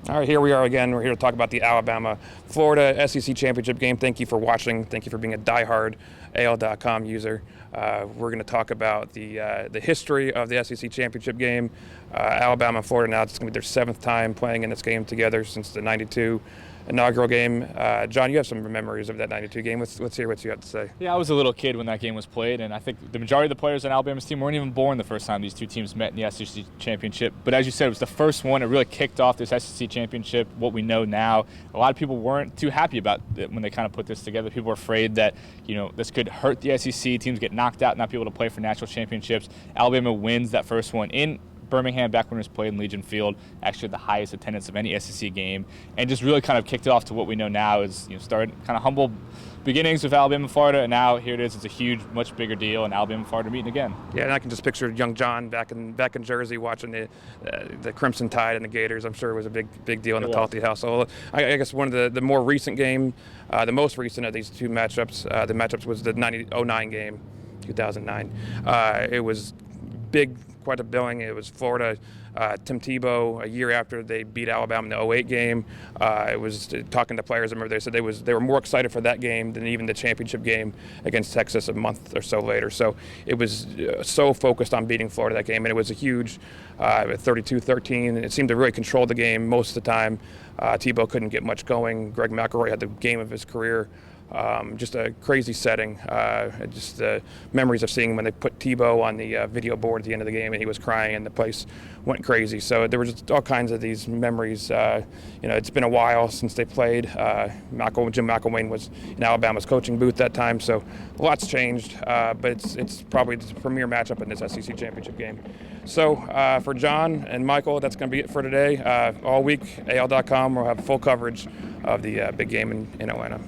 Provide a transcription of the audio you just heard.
All right, here we are again. We're here to talk about the Alabama-Florida SEC Championship game. Thank you for watching. Thank you for being a diehard AL.com user. We're going to talk about the history of the SEC Championship game. Alabama and Florida now, it's going to be their seventh time playing in this game together since the '92 inaugural game. John, you have some memories of that '92 game. Let's hear what you have to say. Yeah, I was a little kid when that game was played, and I think the majority of the players on Alabama's team weren't even born the first time these two teams met in the SEC Championship. But as you said, it was the first one. It really kicked off this SEC Championship, what we know now. A lot of people weren't too happy about it when they kind of put this together. People were afraid that, this could hurt the SEC. Teams get knocked out, not be able to play for national championships. Alabama wins that first one in Birmingham, back when it was played in Legion Field, actually the highest attendance of any SEC game, and just really kind of kicked it off to what we know now is, started kind of humble beginnings with Alabama and Florida, and now here it is. It's a huge, much bigger deal, and Alabama and Florida meeting again. Yeah, and I can just picture young John back in Jersey watching the Crimson Tide and the Gators. I'm sure it was a big deal in the Talty household. I guess one of the more recent game, the most recent of these two matchups, was the 2009 game, 2009. It was big. Quite a billing. It was Florida, Tim Tebow, a year after they beat Alabama in the '08 game. It was talking to players. I remember they said they were more excited for that game than even the championship game against Texas a month or so later. So it was so focused on beating Florida that game, and it was a huge 32-13. And it seemed to really control the game most of the time. Tebow couldn't get much going. Greg McElroy had the game of his career. Just a crazy setting. Just the memories of seeing when they put Tebow on the video board at the end of the game and he was crying and the place went crazy. So there were just all kinds of these memories. It's been a while since they played. Jim McElwain was in Alabama's coaching booth that time, so a lot's changed. But it's probably the premier matchup in this SEC championship game. So for John and Michael, that's going to be it for today. All week, AL.com will have full coverage of the big game in Atlanta.